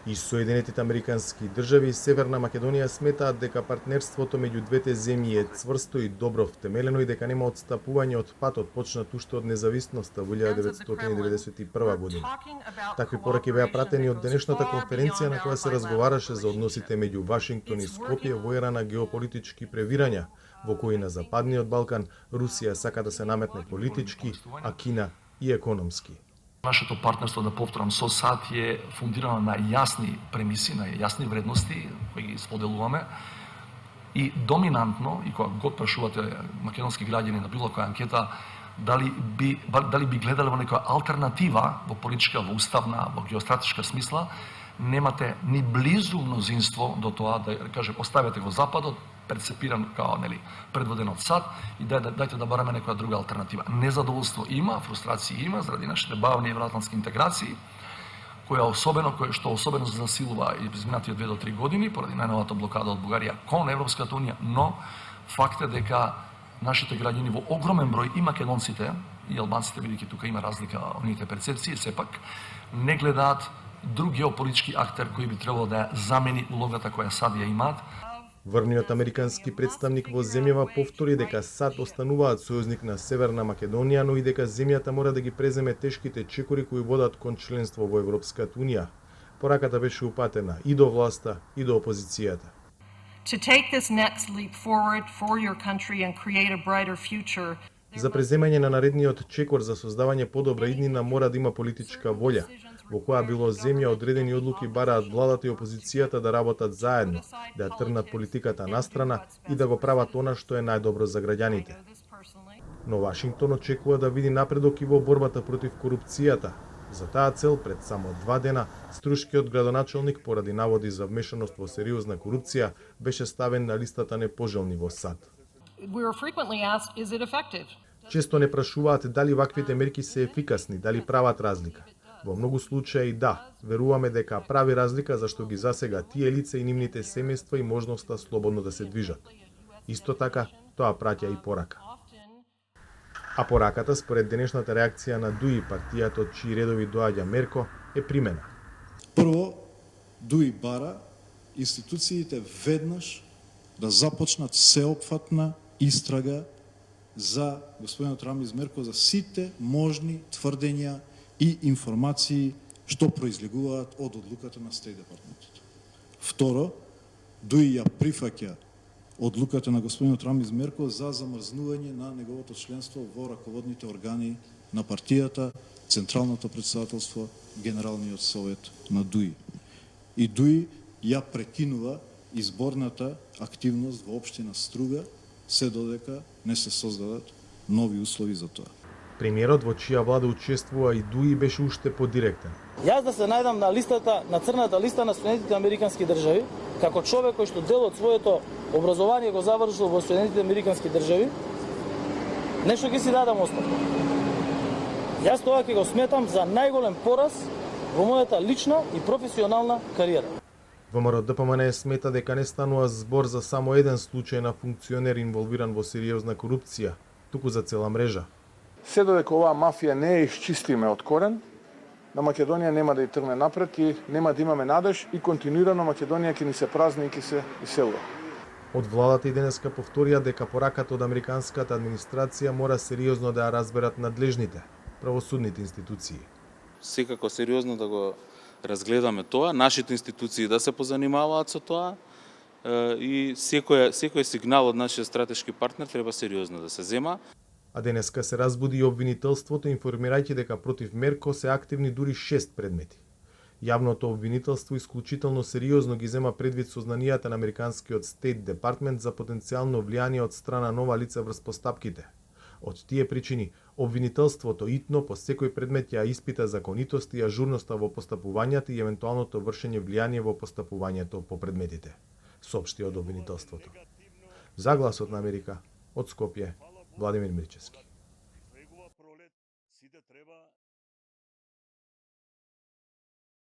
И Соединетите Американски држави и Северна Македонија сметаат дека партнерството меѓу двете земји е цврсто и добро втемелено и дека нема отстапување од патот почнат уште од независноста во 1991 година. Такви пораки беа пратени од денешната конференција на која се разговараше за односите меѓу Вашингтон и Скопје во ера на геополитички превирања, во кои на Западниот Балкан Русија сака да се наметне политички, а Кина и економски. Нашето партнерство, да повторам, со САД е фундирано на јасни премиси, на јасни вредности кои ги споделуваме и доминантно, и кога год прашувате македонски граѓани на било која анкета, дали би гледале во некоја алтернатива во политичка, во уставна, во геостратешка смисла, немате ни близу мнозинство до тоа да кажем оставете го Западот, перцепиран као предводен од САД и дајте да бараме некоја друга алтернатива. Незадоволство има, фрустрација има заради нашите бавни евроатлантски интеграции, што особено засилува и изминатите 2 до 3 години поради најновата блокада од Бугарија кон Европската унија, но факт е дека нашите граѓани во огромен број и македонците и албанците, бидејќи тука има разлика во нивните перцепции, сепак не гледаат друг геополитички актер кој би требало да ја замени улогата која САД ја имаат. Врвниот американски представник во земјава повтори дека САД остануваат сојузник на Северна Македонија, но и дека земјата мора да ги преземе тешките чекори кои водат кон членство во Европската унија. Пораката беше упатена и до власта и до опозицијата. To take this next leap forward for your country and create a brighter future. За преземање на наредниот чекор за создавање подобра иднина мора да има политичка волја, во која било земја одредени одлуки бараат владата и опозицијата да работат заедно, да ја трнат политиката настрана и да го прават она што е најдобро за граѓаните. Но Вашингтон очекува да види напредок и во борбата против корупцијата. За таа цел пред само 2 дена струшкиот градоначалник поради наводи за вмешаност во сериозна корупција беше ставен на листата непожелни во САД. We were frequently asked, is it effective? Често не прашуваат дали ваквите мерки се ефикасни, дали прават разлика. Во многу случаи да, веруваме дека прави разлика зашто ги засега тие лица и нивните семејства и можноста слободно да се движат. Исто така, тоа праќа и порака. А пораката, според денешната реакција на ДУИ, партијата од чии редови доаѓа Мерко, е примена. Прво, ДУИ бара институциите веднаш да започнат сеопфатна истрага за господинот Рамиз Мерко за сите можни тврдења и информации што произлегуваат од одлуката на Стејт департментот. Второ, ДУИ ја прифаќа одлуката на господинот Рамиз Мерко за замрзнување на неговото членство во раководните органи на партијата, Централното претседателство, Генералниот совет на ДУИ. И ДУИ ја прекинува изборната активност во општина Струга, се додека не се создадат нови услови за тоа. Премиерот во чија влада учествува и ДУИ беше уште подиректен. Јас да се најдам на листата, на црната листа на Соединетите Американски држави, како човек кој што дел од своето образование го завршил во Соединетите Американски држави, нешто ќе си дадам оставка. Јас тоа ќе го сметам за најголем пораз во мојата лична и професионална кариера. ВМРО ДПМН смета дека не станува збор за само еден случај на функционер инволвиран во сериозна корупција, туку за цела мрежа. Се додека оваа мафија не е исчистиме од корен, на Македонија нема да ја тргне напред и нема да имаме надеж и континуирано Македонија ќе ни се празни и ќе се иселува. Од владата и денеска повторија дека пораката од американската администрација мора сериозно да ја разберат надлежните, правосудните институции. Секако сериозно да го разгледаме тоа, нашите институции да се позанимаваат со тоа и секој сигнал од нашиот стратешки партнер треба сериозно да се зема. А денеска се разбуди и обвинителството, информирајќи дека против Мерко се активни дури 6 предмети. Јавното обвинителство исклучително сериозно ги зема предвид сознанијата на американскиот Стејт департмент за потенцијално влијание од страна нова лица врз постапките. Од тие причини, обвинителството итно по секој предмет ја испита законитост и ажурноста во постапувањата и евентуалното вршење влијание во постапувањето по предметите, соопшти од обвинителството. За Гласот на Америка, од Скопје, Владимир Мирчевски.